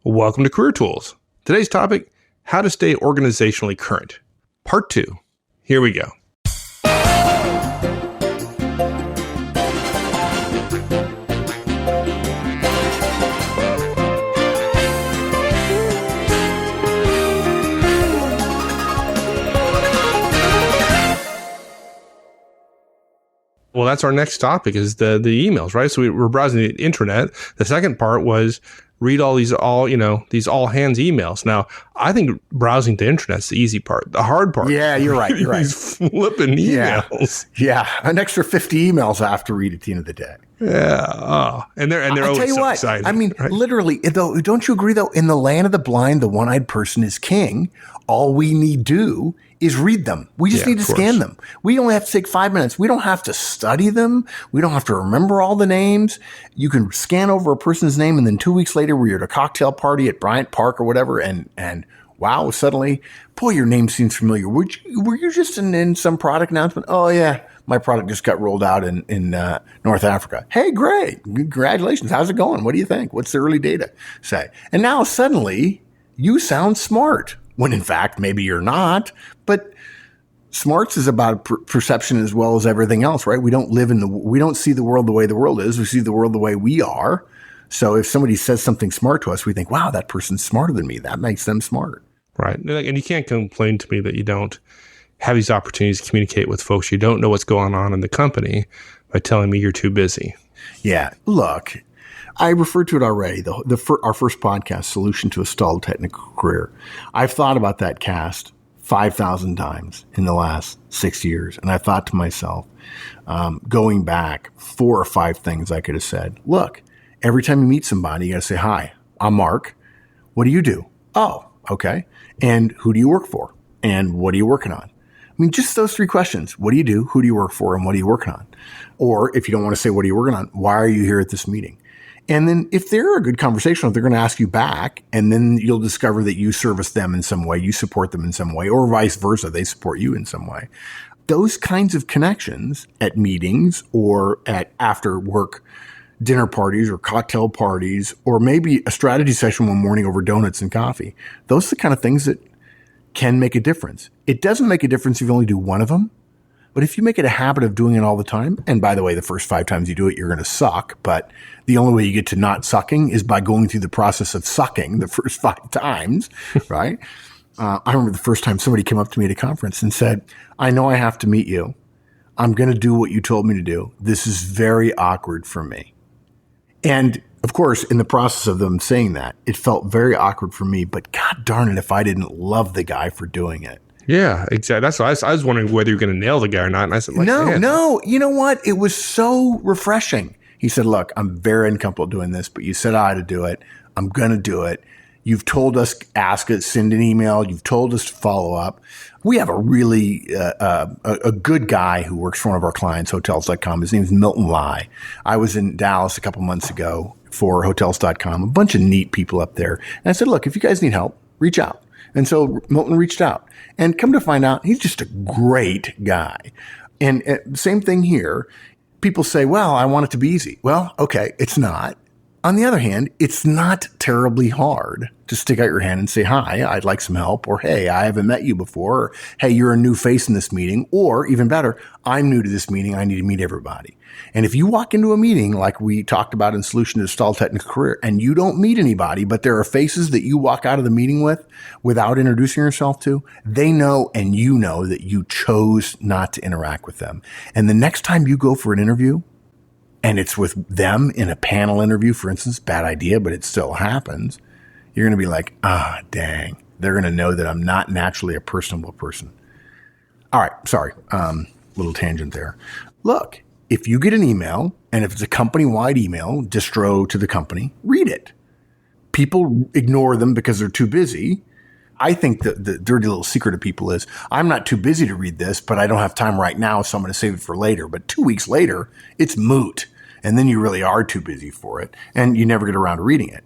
Welcome to Career Tools. Today's topic, how to stay organizationally current. Part 2. Here we go. Well, that's our next topic is the emails, right? So we're browsing the intranet. The second part was read all these all hands emails. Now, I think browsing the internet's the easy part. The hard part. Yeah, you're right. You're right. These flipping emails. Yeah. An extra 50 emails I have to read at the end of the day. Yeah. Oh. And they're always so exciting. I mean, right? Literally, though, don't you agree, though? In the land of the blind, the one-eyed person is king. All we need do is read them. We just need to scan them. We only have to take 5 minutes. We don't have to study them. We don't have to remember all the names. You can scan over a person's name, and then 2 weeks later, we're at a cocktail party at Bryant Park or whatever, and wow, suddenly, boy, your name seems familiar. Were you just in some product announcement? Oh, yeah. My product just got rolled out in North Africa. Hey, great. Congratulations. How's it going? What do you think? What's the early data say? And now suddenly you sound smart when in fact, maybe you're not, but smarts is about perception as well as everything else, right? We don't see the world the way the world is. We see the world the way we are. So if somebody says something smart to us, we think, wow, that person's smarter than me. That makes them smart. Right. And you can't complain to me that you don't have these opportunities to communicate with folks you don't know what's going on in the company by telling me you're too busy. Yeah. Look, I referred to it already, our first podcast, Solution to a Stalled Technical Career. I've thought about that cast 5,000 times in the last 6 years. And I thought to myself, going back, 4 or 5 things I could have said. Look, every time you meet somebody, you got to say, hi, I'm Mark. What do you do? Oh, okay. And who do you work for? And what are you working on? I mean, just those 3 questions. What do you do? Who do you work for? And what are you working on? Or if you don't want to say, what are you working on? Why are you here at this meeting? And then if they're a good conversation, they're going to ask you back, and then you'll discover that you service them in some way, you support them in some way, or vice versa. They support you in some way. Those kinds of connections at meetings or at after work dinner parties or cocktail parties, or maybe a strategy session one morning over donuts and coffee. Those are the kind of things that can make a difference. It doesn't make a difference if you only do one of them. But if you make it a habit of doing it all the time, and by the way, the first 5 times you do it, you're going to suck. But the only way you get to not sucking is by going through the process of sucking the first 5 times, right? I remember the first time somebody came up to me at a conference and said, I know I have to meet you. I'm going to do what you told me to do. This is very awkward for me. And of course, in the process of them saying that, it felt very awkward for me. But God darn it, if I didn't love the guy for doing it. Yeah, exactly. That's why I was wondering whether you're going to nail the guy or not. And I said, no. You know what? It was so refreshing. He said, look, I'm very uncomfortable doing this, but you said I had to do it. I'm going to do it. You've told us, ask it, send an email. You've told us to follow up. We have a really, a good guy who works for one of our clients, Hotels.com. His name is Milton Lai. I was in Dallas a couple months ago for Hotels.com, a bunch of neat people up there. And I said, look, if you guys need help, reach out. And so Milton reached out, and come to find out, he's just a great guy. And same thing here. People say, well, I want it to be easy. Well, okay, it's not. On the other hand, it's not terribly hard to stick out your hand and say, hi, I'd like some help. Or, hey, I haven't met you before. Or, hey, you're a new face in this meeting. Or even better, I'm new to this meeting. I need to meet everybody. And if you walk into a meeting like we talked about in Solution to Stalled Technical Career, and you don't meet anybody, but there are faces that you walk out of the meeting with without introducing yourself to, they know and you know that you chose not to interact with them. And the next time you go for an interview, and it's with them in a panel interview, for instance, bad idea, but it still happens, you're going to be like, dang, they're going to know that I'm not naturally a personable person. All right, sorry, little tangent there. Look, if you get an email, and if it's a company-wide email, distro to the company, read it. People ignore them because they're too busy. I think the dirty little secret of people is, I'm not too busy to read this, but I don't have time right now, so I'm going to save it for later. But 2 weeks later, it's moot. And then you really are too busy for it, and you never get around to reading it.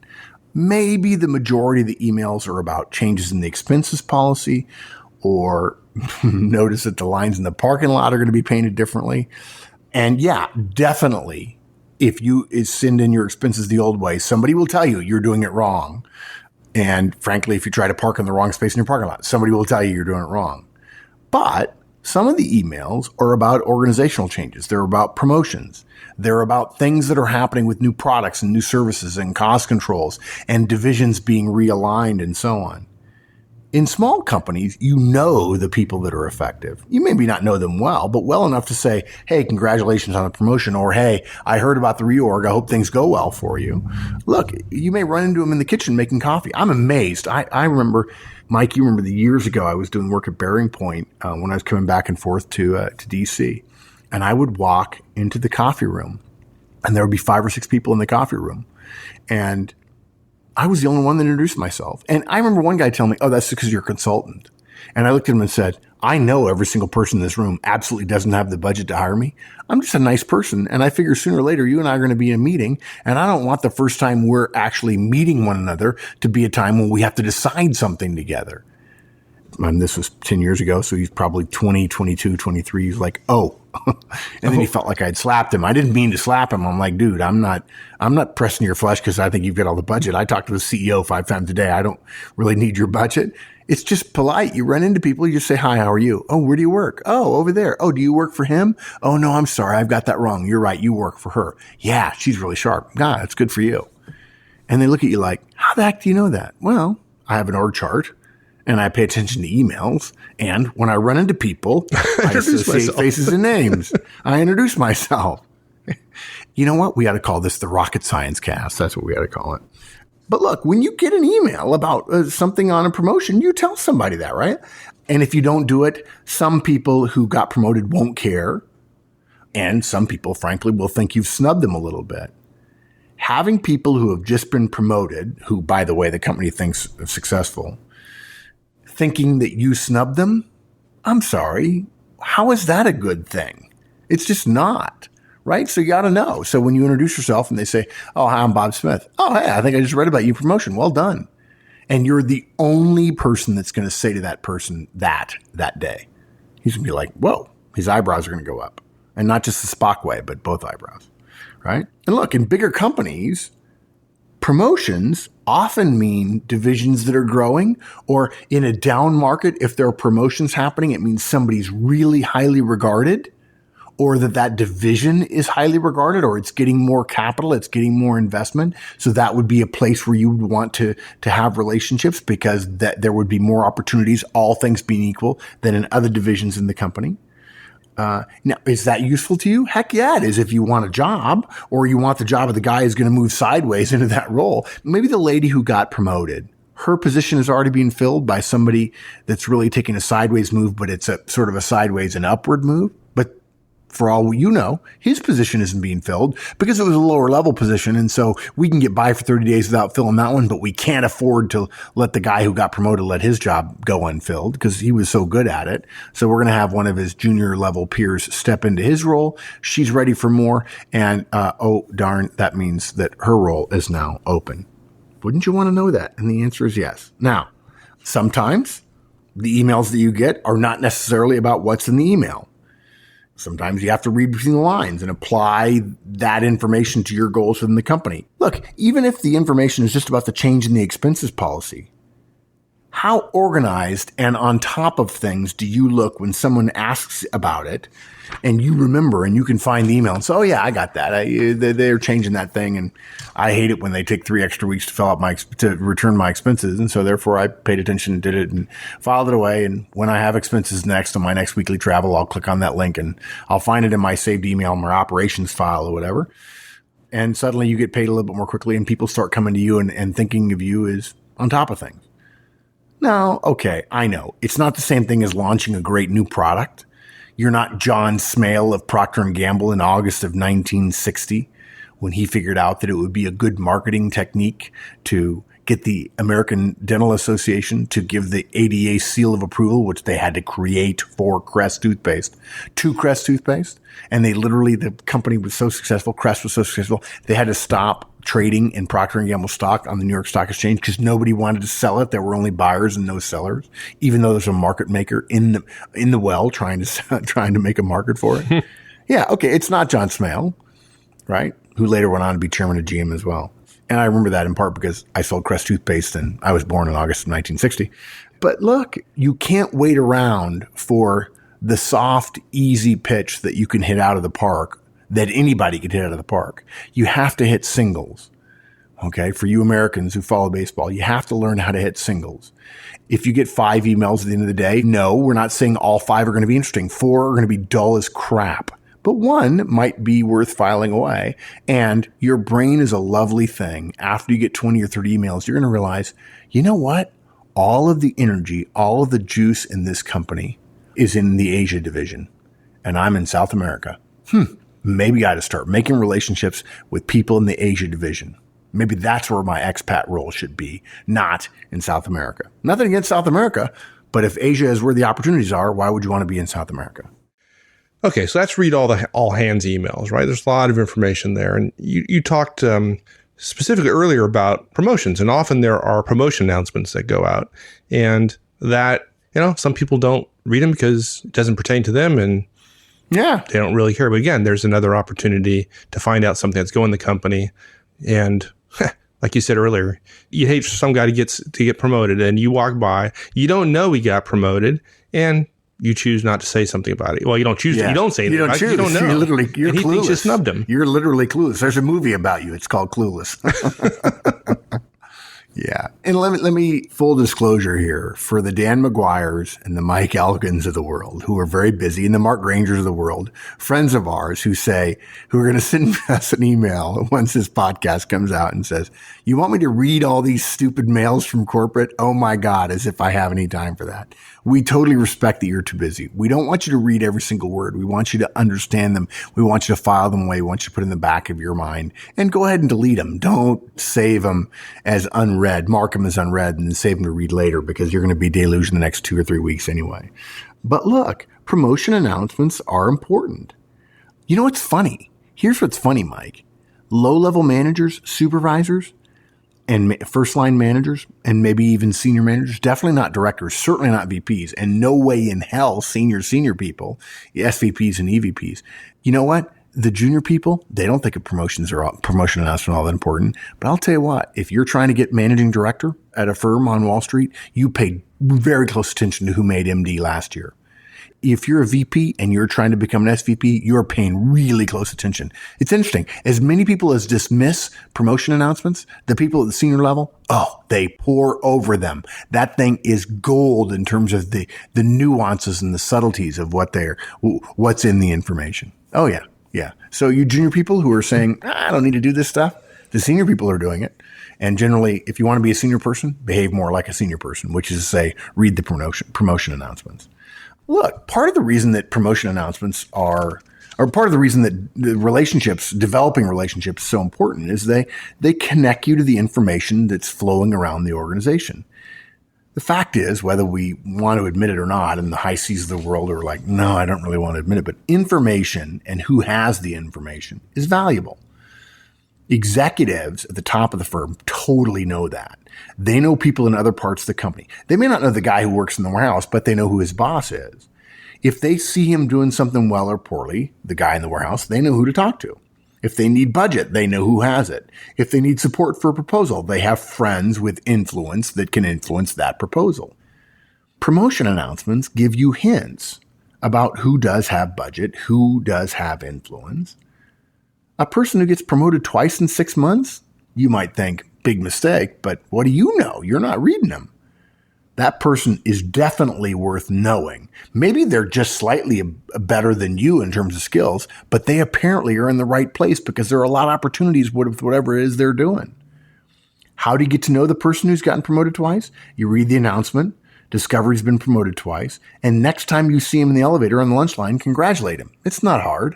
Maybe the majority of the emails are about changes in the expenses policy, or notice that the lines in the parking lot are going to be painted differently. And yeah, definitely, if you send in your expenses the old way, somebody will tell you you're doing it wrong. And frankly, if you try to park in the wrong space in your parking lot, somebody will tell you you're doing it wrong. But some of the emails are about organizational changes. They're about promotions. They're about things that are happening with new products and new services and cost controls and divisions being realigned and so on. In small companies, you know the people that are effective. You maybe not know them well, but well enough to say, hey, congratulations on the promotion, or hey, I heard about the reorg. I hope things go well for you. Look, you may run into them in the kitchen making coffee. I'm amazed. I remember, Mike, you remember the years ago I was doing work at Bearing Point when I was coming back and forth to DC. And I would walk into the coffee room, and there would be 5 or 6 people in the coffee room. And I was the only one that introduced myself. And I remember one guy telling me, oh, that's because you're a consultant. And I looked at him and said, I know every single person in this room absolutely doesn't have the budget to hire me. I'm just a nice person. And I figure sooner or later, you and I are going to be in a meeting. And I don't want the first time we're actually meeting one another to be a time when we have to decide something together. And this was 10 years ago. So he's probably 20, 22, 23. He's like, oh. And then he felt like I'd slapped him. I didn't mean to slap him. I'm like, dude, I'm not pressing your flesh because I think you've got all the budget. I talk to the CEO 5 times a day. I don't really need your budget. It's just polite. You run into people. You just say, hi, how are you? Oh, where do you work? Oh, over there. Oh, do you work for him? Oh, no, I'm sorry. I've got that wrong. You're right. You work for her. Yeah, she's really sharp. Nah, that's good for you. And they look at you like, how the heck do you know that? Well, I have an org chart. And I pay attention to emails. And when I run into people, I associate faces and names. I introduce myself. You know what? We got to call this the rocket science cast. That's what we got to call it. But look, when you get an email about something on a promotion, you tell somebody that, right? And if you don't do it, some people who got promoted won't care. And some people, frankly, will think you've snubbed them a little bit. Having people who have just been promoted, who, by the way, the company thinks are successful, thinking that you snubbed them, I'm sorry. How is that a good thing? It's just not, right? So you got to know. So when you introduce yourself and they say, oh, hi, I'm Bob Smith. Oh, hey, I think I just read about your promotion. Well done. And you're the only person that's going to say to that person that day. He's going to be like, whoa, his eyebrows are going to go up. And not just the Spock way, but both eyebrows, right? And look, in bigger companies, promotions often mean divisions that are growing, or in a down market, if there are promotions happening, it means somebody's really highly regarded, or that division is highly regarded, or it's getting more capital, it's getting more investment. So that would be a place where you would want to have relationships, because that there would be more opportunities, all things being equal, than in other divisions in the company. Now, is that useful to you? Heck yeah, it is. If you want a job, or you want the job of the guy who's going to move sideways into that role. Maybe the lady who got promoted, her position is already being filled by somebody that's really taking a sideways move, but it's a sort of a sideways and upward move. But for all you know, his position isn't being filled because it was a lower level position. And so we can get by for 30 days without filling that one, but we can't afford to let the guy who got promoted let his job go unfilled because he was so good at it. So we're going to have one of his junior level peers step into his role. She's ready for more. And, oh, darn, that means that her role is now open. Wouldn't you want to know that? And the answer is yes. Now, sometimes the emails that you get are not necessarily about what's in the email. Sometimes you have to read between the lines and apply that information to your goals within the company. Look, even if the information is just about the change in the expenses policy, how organized and on top of things do you look when someone asks about it and you remember and you can find the email and say, oh yeah, I got that. They're changing that thing. And I hate it when they take 3 extra weeks to fill out to return my expenses. And so therefore I paid attention and did it and filed it away. And when I have expenses next on my next weekly travel, I'll click on that link and I'll find it in my saved email, my operations file or whatever. And suddenly you get paid a little bit more quickly and people start coming to you and thinking of you as on top of things. Now, okay, I know it's not the same thing as launching a great new product. You're not John Smale of Procter & Gamble in August of 1960 when he figured out that it would be a good marketing technique to get the American Dental Association to give the ADA seal of approval, which they had to create for Crest toothpaste, to Crest toothpaste. And the company was so successful, Crest was so successful, they had to stop trading in Procter & Gamble stock on the New York Stock Exchange because nobody wanted to sell it. There were only buyers and no sellers, even though there's a market maker in the well trying to make a market for it. Yeah, okay, it's not John Smale, right? Who later went on to be chairman of GM as well. And I remember that in part because I sold Crest toothpaste and I was born in August of 1960. But look, you can't wait around for the soft, easy pitch that you can hit out of the park, that anybody can hit out of the park. You have to hit singles. Okay. For you Americans who follow baseball, you have to learn how to hit singles. If you get 5 emails at the end of the day, no, we're not saying all 5 are going to be interesting. 4 are going to be dull as crap. But 1 might be worth filing away. And your brain is a lovely thing. After you get 20 or 30 emails, you're going to realize, you know what? All of the energy, all of the juice in this company is in the Asia division. And I'm in South America. Maybe I ought to start making relationships with people in the Asia division. Maybe that's where my expat role should be, not in South America. Nothing against South America, but if Asia is where the opportunities are, why would you want to be in South America? Okay, so let's read all the all hands emails, right? There's a lot of information there. And you talked specifically earlier about promotions, and often there are promotion announcements that go out. And that, some people don't read them because it doesn't pertain to them and they don't really care. But again, there's another opportunity to find out something that's going in the company. And like you said earlier, you hate for some guy to get promoted and you walk by, you don't know he got promoted, and you choose not to say something about it. Well, you don't choose to. You don't say anything. You don't know. You're clueless. He thinks you snubbed him. You're literally clueless. There's a movie about you. It's called Clueless. Yeah. And let me full disclosure here for the Dan McGuires and the Mike Elkins of the world who are very busy, and the Mark Grangers of the world, friends of ours who are going to send us an email once this podcast comes out and says, you want me to read all these stupid mails from corporate? Oh my God, as if I have any time for that. We totally respect that you're too busy. We don't want you to read every single word. We want you to understand them. We want you to file them away. We want you to put in the back of your mind and go ahead and delete them. Don't save them as unread. Mark them as unread and then save them to read later because you're going to be deluged in the next 2 or 3 weeks anyway. But look, promotion announcements are important. You know what's funny? Here's what's funny, Mike. Low-level managers, supervisors, and first-line managers, and maybe even senior managers, definitely not directors, certainly not VPs, and no way in hell senior people, SVPs and EVPs. You know what? The junior people, they don't think of promotion announcement all that important. But I'll tell you what, if you're trying to get managing director at a firm on Wall Street, you pay very close attention to who made MD last year. If you're a VP and you're trying to become an SVP, you're paying really close attention. It's interesting. As many people as dismiss promotion announcements, the people at the senior level, they pour over them. That thing is gold in terms of the nuances and the subtleties of what's in the information. Oh, yeah. Yeah. So you junior people who are saying, I don't need to do this stuff, the senior people are doing it. And generally, if you want to be a senior person, behave more like a senior person, which is to say, read the promotion announcements. Look, part of the reason that promotion announcements or part of the reason that developing relationships is so important is they connect you to the information that's flowing around the organization. The fact is, whether we want to admit it or not, and the high seas of the world are like, no, I don't really want to admit it, but information and who has the information is valuable. Executives at the top of the firm totally know that. They know people in other parts of the company. They may not know the guy who works in the warehouse, but they know who his boss is. If they see him doing something well or poorly, the guy in the warehouse, they know who to talk to. If they need budget, they know who has it. If they need support for a proposal, they have friends with influence that can influence that proposal. Promotion announcements give you hints about who does have budget, who does have influence. A person who gets promoted twice in 6 months, you might think, big mistake, but what do you know? You're not reading them. That person is definitely worth knowing. Maybe they're just slightly better than you in terms of skills, but they apparently are in the right place because there are a lot of opportunities with whatever it is they're doing. How do you get to know the person who's gotten promoted twice? You read the announcement, discover he's been promoted twice, and next time you see him in the elevator on the lunch line, congratulate him. It's not hard.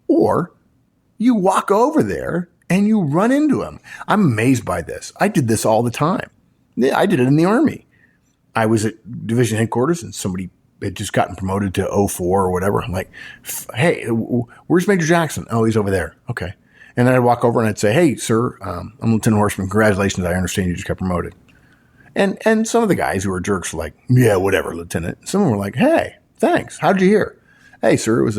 Or you walk over there and you run into him. I'm amazed by this. I did this all the time. I did it in the Army. I was at division headquarters and somebody had just gotten promoted to 04 or whatever. I'm like, hey, where's Major Jackson? Oh, he's over there. Okay. And then I'd walk over and I'd say, hey, sir, I'm Lieutenant Horstman. Congratulations. I understand you just got promoted. And some of the guys who were jerks were like, yeah, whatever, Lieutenant. Some of them were like, hey, thanks. How'd you hear? Hey, sir, it was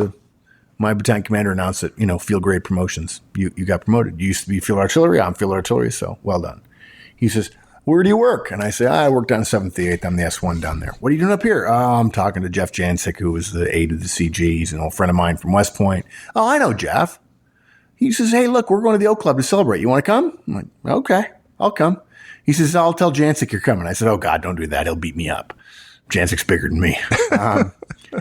my battalion commander announced that, field grade promotions. You got promoted. You used to be field artillery. I'm field artillery. So well done. He says, where do you work? And I say, I work down 7th, the 8th. I'm the S1 down there. What are you doing up here? I'm talking to Jeff Jancic, who was the aide of the CG. He's an old friend of mine from West Point. Oh, I know Jeff. He says, hey, look, we're going to the Oak Club to celebrate. You want to come? I'm like, okay, I'll come. He says, I'll tell Jancic you're coming. I said, oh, God, don't do that. He'll beat me up. Jancic's bigger than me.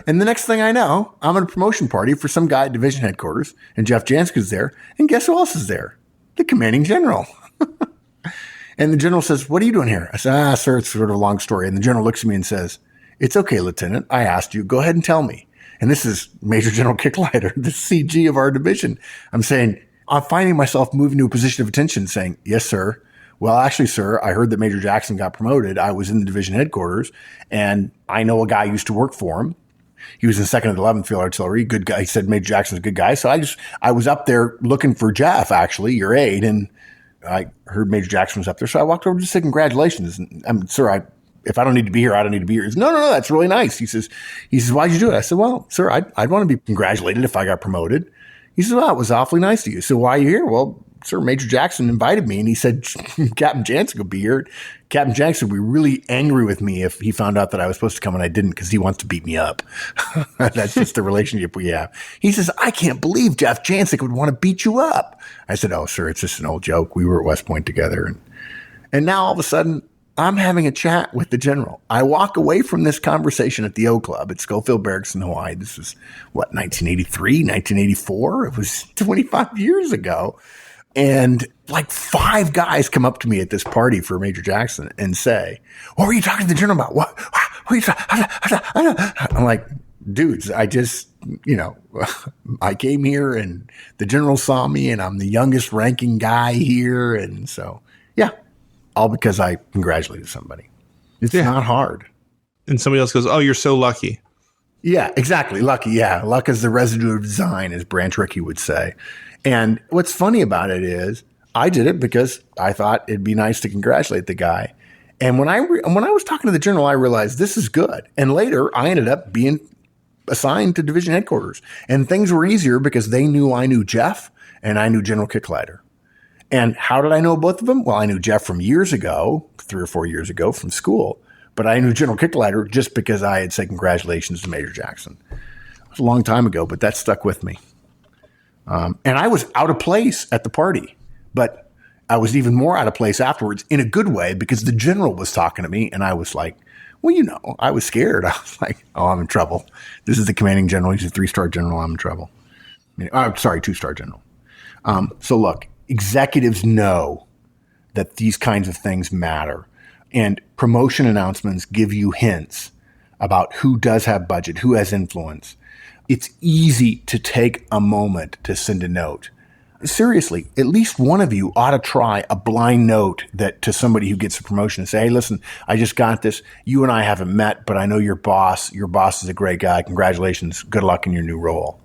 And the next thing I know, I'm at a promotion party for some guy at division headquarters, and Jeff Jancic is there. And guess who else is there? The commanding general. And the general says, what are you doing here? I said, sir, it's sort of a long story. And the general looks at me and says, it's okay, Lieutenant. I asked you. Go ahead and tell me. And this is Major General Kicklighter, the CG of our division. I'm finding myself moving to a position of attention saying, yes, sir. Well, actually, sir, I heard that Major Jackson got promoted. I was in the division headquarters, and I know a guy who used to work for him. He was in 2nd and 11th Field Artillery. Good guy. He said Major Jackson's a good guy. So I was up there looking for Jeff, actually, your aide, and I heard Major Jackson was up there. So I walked over to say congratulations. And sir, if I don't need to be here, I don't need to be here. He says, no, that's really nice. He says, why'd you do it? I said, well, sir, I'd want to be congratulated if I got promoted. He said, well, it was awfully nice to you. So why are you here? Well, sir, Major Jackson invited me, and he said Captain Jancic will be here. Captain Jackson would be really angry with me if he found out that I was supposed to come and I didn't, because he wants to beat me up. That's just the relationship we have. He says, I can't believe Jeff Jancic would want to beat you up. I said, oh, sir, it's just an old joke. We were at West Point together. And now all of a sudden, I'm having a chat with the general. I walk away from this conversation at the O Club at Schofield Barracks in Hawaii. This is, 1983, 1984? It was 25 years ago. And like 5 guys come up to me at this party for Major Jackson and say, what were you talking to the general about? What were you talking? I'm like, dudes, I just, I came here and the general saw me and I'm the youngest ranking guy here. And so, yeah, all because I congratulated somebody. It's not hard. And somebody else goes, oh, you're so lucky. Yeah, exactly. Lucky. Yeah. Luck is the residue of design, as Branch Rickey would say. And what's funny about it is I did it because I thought it'd be nice to congratulate the guy. And when I was talking to the general, I realized this is good. And later I ended up being assigned to division headquarters, and things were easier because they knew I knew Jeff and I knew General Kicklighter. And how did I know both of them? Well, I knew Jeff from years ago, 3 or 4 years ago from school, but I knew General Kicklighter just because I had said congratulations to Major Jackson. It was a long time ago, but that stuck with me. And I was out of place at the party, but I was even more out of place afterwards in a good way because the general was talking to me and I was like, well, I was scared. I was like, oh, I'm in trouble. This is the commanding general. He's a 3-star general. I'm in trouble. I'm sorry, 2-star general. So look, executives know that these kinds of things matter, and promotion announcements give you hints about who does have budget, who has influence. It's easy to take a moment to send a note. Seriously, at least one of you ought to try a blind note to somebody who gets a promotion and say, hey, listen, I just got this. You and I haven't met, but I know your boss. Your boss is a great guy. Congratulations. Good luck in your new role.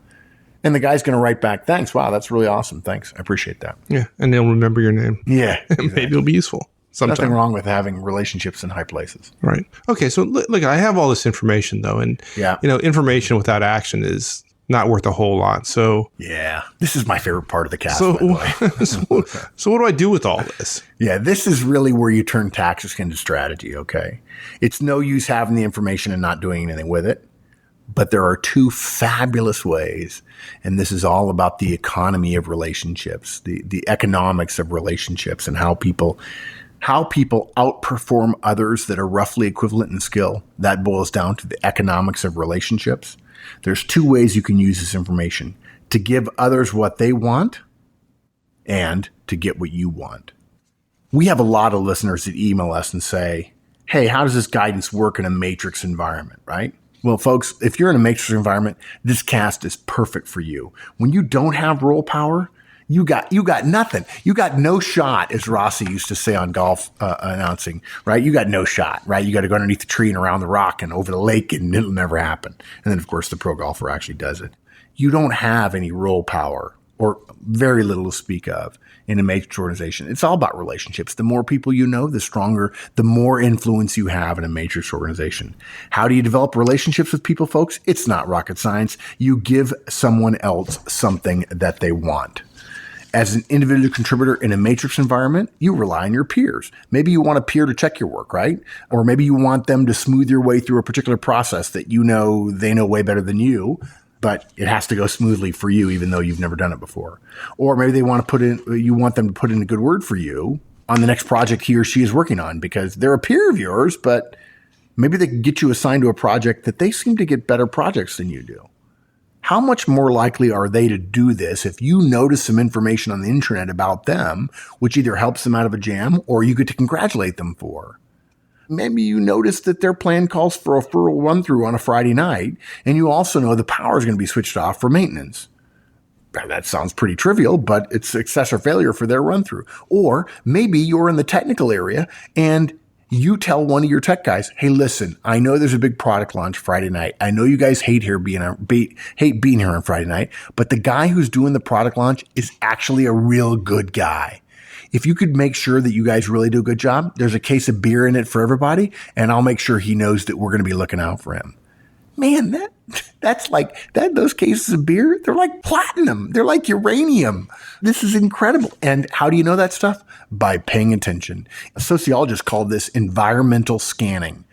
And the guy's going to write back, thanks. Wow, that's really awesome. Thanks. I appreciate that. Yeah, and they'll remember your name. Yeah. Exactly. Maybe it'll be useful sometime. Nothing wrong with having relationships in high places. Right. Okay, so look, I have all this information, though, and information without action is not worth a whole lot. So yeah, this is my favorite part of the cast. So what do I do with all this? Yeah, this is really where you turn tactics into strategy. Okay, it's no use having the information and not doing anything with it. But there are 2 fabulous ways, and this is all about the economy of relationships, the economics of relationships, and how people outperform others that are roughly equivalent in skill. That boils down to the economics of relationships. There's 2 ways you can use this information: to give others what they want and to get what you want. We have a lot of listeners that email us and say, hey, how does this guidance work in a matrix environment, right? Well, folks, if you're in a matrix environment, this cast is perfect for you. When you don't have role power, you got nothing. You got no shot, as Rossi used to say on golf announcing, right? You got no shot, right? You got to go underneath the tree and around the rock and over the lake, and it'll never happen. And then, of course, the pro golfer actually does it. You don't have any role power or very little to speak of in a matrix organization. It's all about relationships. The more people you know, the stronger, the more influence you have in a matrix organization. How do you develop relationships with people, folks? It's not rocket science. You give someone else something that they want. As an individual contributor in a matrix environment, you rely on your peers. Maybe you want a peer to check your work, right? Or maybe you want them to smooth your way through a particular process that you know they know way better than you, but it has to go smoothly for you, even though you've never done it before. Or maybe you want them to put in a good word for you on the next project he or she is working on because they're a peer of yours, but maybe they can get you assigned to a project that they seem to get better projects than you do. How much more likely are they to do this if you notice some information on the internet about them, which either helps them out of a jam or you get to congratulate them for? Maybe you notice that their plan calls for a full run-through on a Friday night, and you also know the power is going to be switched off for maintenance. That sounds pretty trivial, but it's success or failure for their run-through. Or maybe you're in the technical area and you tell one of your tech guys, hey, listen, I know there's a big product launch Friday night. I know you guys hate being here on Friday night, but the guy who's doing the product launch is actually a real good guy. If you could make sure that you guys really do a good job, there's a case of beer in it for everybody, and I'll make sure he knows that we're going to be looking out for him. Man, that's like that. Those cases of beer, they're like platinum. They're like uranium. This is incredible. And how do you know that stuff? By paying attention. A sociologist called this environmental scanning.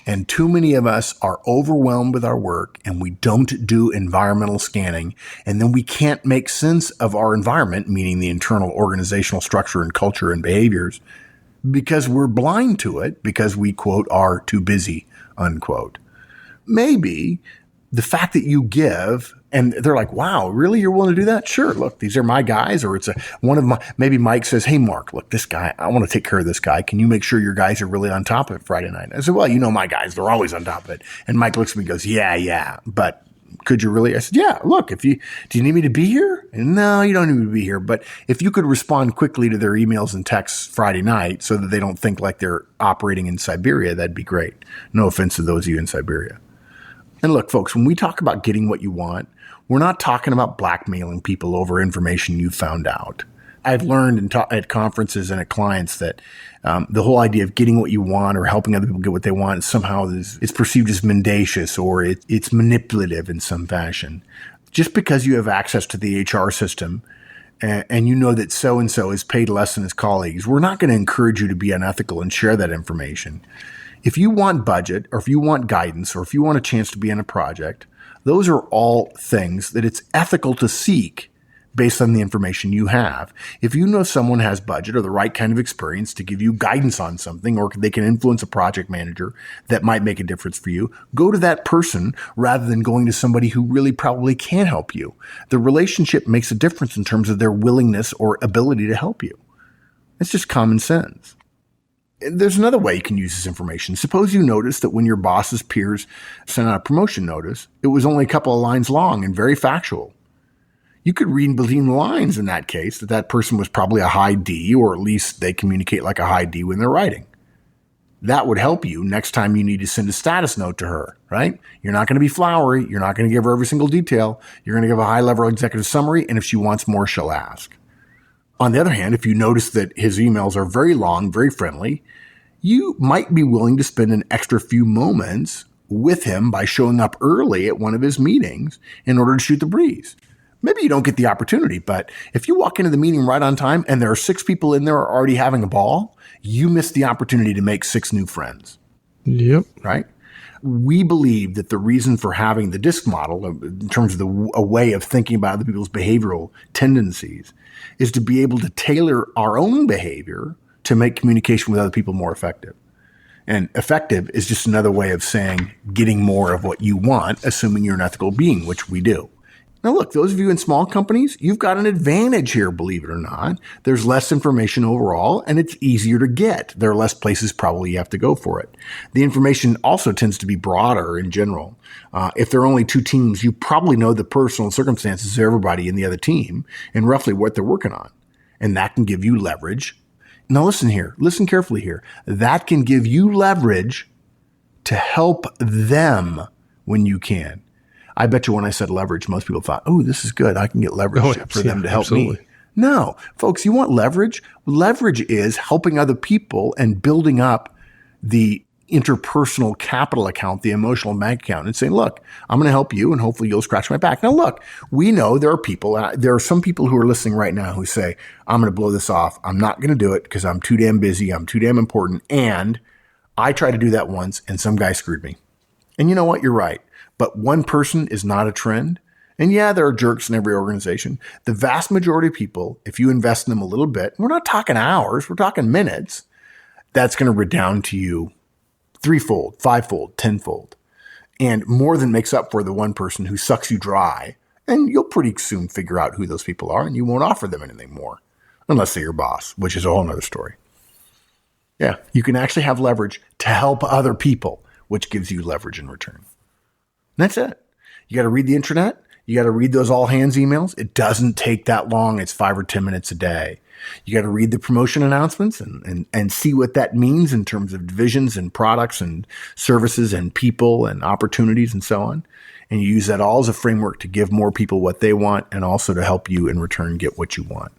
And too many of us are overwhelmed with our work and we don't do environmental scanning. And then we can't make sense of our environment, meaning the internal organizational structure and culture and behaviors, because we're blind to it because we, quote, are too busy, unquote. Maybe the fact that you give and they're like, wow, really? You're willing to do that? Sure. Look, these are my guys. Or it's maybe Mike says, hey, Mark, look, this guy, I want to take care of this guy. Can you make sure your guys are really on top of it Friday night? I said, well, you know, my guys, they're always on top of it. And Mike looks at me and goes, yeah. But could you really? I said, yeah, look, do you need me to be here? And no, you don't need me to be here. But if you could respond quickly to their emails and texts Friday night so that they don't think like they're operating in Siberia, that'd be great. No offense to those of you in Siberia. And look, folks, when we talk about getting what you want, we're not talking about blackmailing people over information you found out. I've learned at conferences and at clients that the whole idea of getting what you want or helping other people get what they want somehow it's perceived as mendacious or it's manipulative in some fashion. Just because you have access to the HR system and you know that so-and-so is paid less than his colleagues, we're not going to encourage you to be unethical and share that information. If you want budget or if you want guidance or if you want a chance to be on a project, those are all things that it's ethical to seek based on the information you have. If you know someone has budget or the right kind of experience to give you guidance on something, or they can influence a project manager that might make a difference for you, go to that person rather than going to somebody who really probably can't help you. The relationship makes a difference in terms of their willingness or ability to help you. It's just common sense. There's another way you can use this information. Suppose you notice that when your boss's peers sent out a promotion notice, it was only a couple of lines long and very factual. You could read between the lines in that case that person was probably a high D, or at least they communicate like a high D when they're writing. That would help you next time you need to send a status note to her, right? You're not going to be flowery. You're not going to give her every single detail. You're going to give a high-level executive summary, and if she wants more, she'll ask. On the other hand, if you notice that his emails are very long, very friendly, you might be willing to spend an extra few moments with him by showing up early at one of his meetings in order to shoot the breeze. Maybe you don't get the opportunity, but if you walk into the meeting right on time and there are 6 people in there already having a ball, you miss the opportunity to make 6 new friends. Yep. Right? We believe that the reason for having the DISC model, in terms of a way of thinking about other people's behavioral tendencies, is to be able to tailor our own behavior to make communication with other people more effective. And effective is just another way of saying getting more of what you want, assuming you're an ethical being, which we do. Now, look, those of you in small companies, you've got an advantage here, believe it or not. There's less information overall, and it's easier to get. There are less places probably you have to go for it. The information also tends to be broader in general. If there are only 2 teams, you probably know the personal circumstances of everybody in the other team and roughly what they're working on. And that can give you leverage. Now, listen here. Listen carefully here. That can give you leverage to help them when you can. I bet you when I said leverage, most people thought, oh, this is good. I can get leverage for them to help me. No, folks, you want leverage? Leverage is helping other people and building up the interpersonal capital account, the emotional bank account, and saying, look, I'm going to help you and hopefully you'll scratch my back. Now, look, we know there are some people who are listening right now who say, I'm going to blow this off. I'm not going to do it because I'm too damn busy. I'm too damn important. And I tried to do that once and some guy screwed me. And you know what? You're right. But one person is not a trend. And yeah, there are jerks in every organization. The vast majority of people, if you invest in them a little bit, we're not talking hours, we're talking minutes, that's going to redound to you threefold, fivefold, tenfold, and more than makes up for the one person who sucks you dry. And you'll pretty soon figure out who those people are and you won't offer them anything more unless they're your boss, which is a whole nother story. Yeah, you can actually have leverage to help other people, which gives you leverage in return. And that's it. You got to read the internet. You got to read those all hands emails. It doesn't take that long. It's 5 or 10 minutes a day. You got to read the promotion announcements and see what that means in terms of divisions and products and services and people and opportunities and so on. And you use that all as a framework to give more people what they want and also to help you in return get what you want.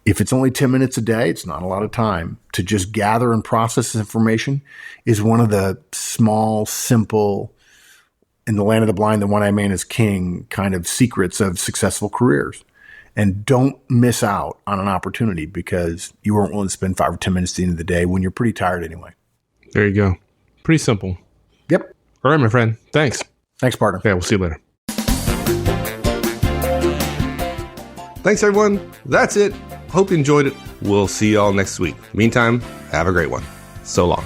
If it's only 10 minutes a day, it's not a lot of time to just gather and process this information is one of the small, simple, in the land of the blind, the one-eyed man is king kind of secrets of successful careers. And don't miss out on an opportunity because you weren't willing to spend 5 or 10 minutes at the end of the day when you're pretty tired anyway. There you go. Pretty simple. Yep. All right, my friend. Thanks. Thanks, partner. Yeah, we'll see you later. Thanks, everyone. That's it. Hope you enjoyed it. We'll see you all next week. Meantime, have a great one. So long.